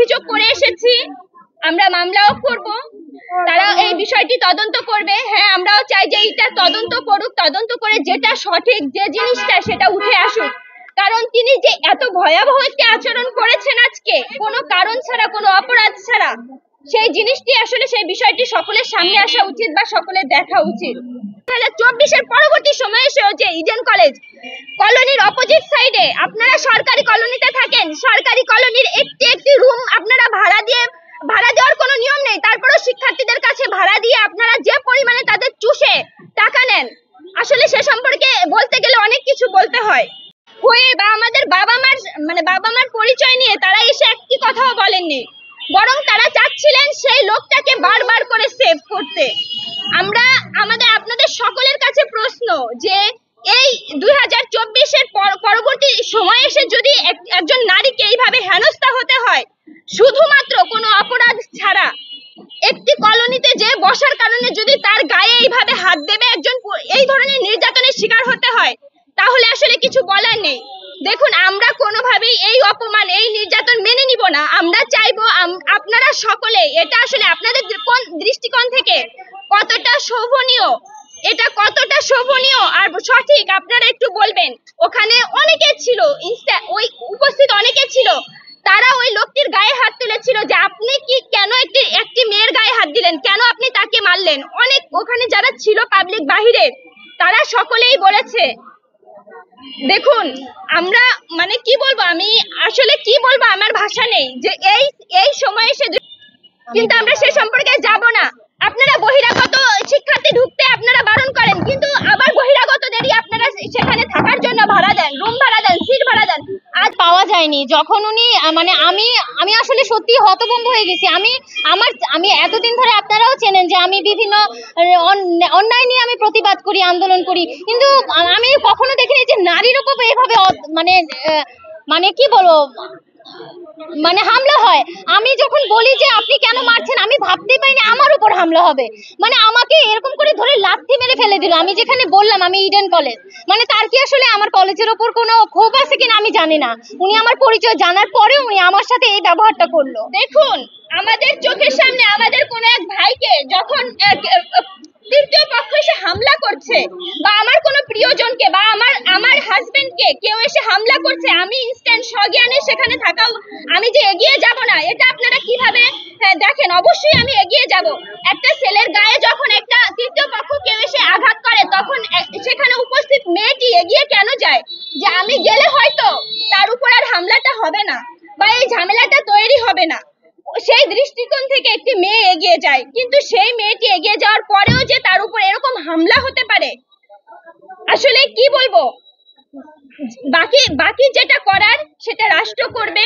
অভিযোগ করে এসেছি, আমরা মামলাও করব, তারা এই বিষয়টি তদন্ত করবে। হ্যাঁ, আমরাও চাই যে এটা তদন্ত করুক, তদন্ত করে যেটা সঠিক যে জিনিসটা সেটা উঠে আসুক। কারণ তিনি যে এত ভয়াবহ একটি আচরণ করেছেন আজকে, কোনো কারণ ছাড়া, কোনো অপরাধ ছাড়া, সেই জিনিসটি আসলে সেই বিষয়টি সকলের সামনে আসা উচিত বা সকলের দেখা উচিত। 2024-এর পরবর্তী সময়ে এসেও যে ইডেন কলেজ কলোনির অপোজিট সাইডে, আপনারা সরকারি কলোনিতে থাকেন, সরকারি কলোনির একটি রুম আপনারা ভাড়া দেওয়ার কোনো নিয়ম নেই, তারপরেও শিক্ষার্থীদের কাছে ভাড়া দিয়ে আপনারা যে পরিমাণে তাদের চুষে টাকা নেন, আসলে সে সম্পর্কে বলতে গেলে অনেক কিছু বলতে হয়। হয়ে বা আমাদের বাবা মার পরিচয় নিয়ে তারা এসে একটি কথাও বলেননি, বরং তারা চাচ্ছিলেন সেই লোকটাকে বারবার করে সেভ করতে। আপনাদের সকলের কাছে প্রশ্ন যে এই 2024-এর পরবর্তী সময় এসে যদি একজন নারীকে এইভাবে হেনস্থা হতে হয় শুধুমাত্র কোনো অপরাধ ছাড়া, একটি কলোনিতে যে বসার কারণে যদি তার গায়ে এইভাবে হাত দেবে একজন, এই ধরনের নির্যাতনের শিকার হতে হয়, তাহলে আসলে কিছু বলার নেই। দেখুন, আমরা কোনোভাবেই এই অপমান, এই নির্যাতন মেনে নিব না। আমরা চাইবো আপনারা সকলে, এটা আসলে আপনাদের কোন দৃষ্টিকোণ থেকে কতটা শোভনীয়, এটা কতটা শোভনীয় আর সঠিক আপনারা একটু বলবেন। ওখানে অনেকে ছিল, ওই উপস্থিত অনেকে ছিল, তারা ওই লোকটির গায়ে হাত তুলেছিল যে আপনি কি কেন একটি মেয়ের গায়ে হাত দিলেন, কেন আপনি তাকে মারলেন। অনেক ওখানে যারা ছিল পাবলিক বাহিরে, তারা সকলেই বলেছে। দেখুন, আমরা কি বলবো, আমি আসলে কি বলবো, আমার ভাষা নেই যে এই সময় এসে, কিন্তু আমরা সে সম্পর্কে যাব না। আপনারা বহিরাগত শিক্ষার্থী ঢুকতে আপনারা বারণ করেন, কিন্তু আবার বহিরাগতদেরই আপনারা সেখানে থাকার জন্য ভাড়া দেন, রুম ভাড়া দেন, সিট ভাড়া দেন। আজ পাওয়া যায়নি। যখন উনি আমি আসলে সত্যি হতভম্ব হয়ে গেছি। আমি এতদিন ধরে, আপনারাও চেনেন যে আমি বিভিন্ন অন্যায় নিয়ে আমি প্রতিবাদ করি, আন্দোলন করি, কিন্তু আমি কখনো দেখিনি যে নারীর উপর এভাবে কি বলবো, হামলা হয়। আমি যখন বলি যে আপনি কেন মারছেন, আমি ভাবতেই পারিনি আমার উপর হামলা হবে। আমাকে এরকম করে ধরে লাথি মেরে ফেলে দিল। আমি যেখানে বললাম আমি ইডেন কলেজ, তার কি আসলে আমার কলেজের ওপর কোনো ক্ষোভ আছে কিনা আমি জানি না। উনি আমার পরিচয় জানার পরে উনি আমার সাথে এই ব্যবহারটা করলো। দেখুন, আমাদের চোখের সামনে আমাদের কোনো এক ভাইকে যখন তৃতীয় পক্ষ এসে হামলা করছে, বা আমার কোনো প্রিয়জনকে বা আমার হাজবেন্ডকে কেউ এসে হামলা করছে, আমি ইনস্ট্যান্ট সজ্ঞানে সেখানে থাকা, আমি যে এগিয়ে যাব না, এটা আপনারা কিভাবে দেখেন? অবশ্যই আমি এগিয়ে যাব। একটা ছেলের গায়ে যখন একটা তৃতীয় পক্ষ কেউ এসে আঘাত করে, তখন সেখানে উপস্থিত মেয়েটি এগিয়ে কেন যায়? যে আমি গেলে হয়তো তার উপর আর হামলাটা হবে না বা এই ঝামেলাটা তৈরি হবে না, সেই দৃষ্টিকোণ থেকে একটি মেয়ে এগিয়ে যায়। কিন্তু সেই মেয়েটি এগিয়ে যাওয়ার পরেও যে তার উপর এরকম হামলা হতে পারে, আসলে কি বলবো। বাকি যেটা করার সেটা রাষ্ট্র করবে।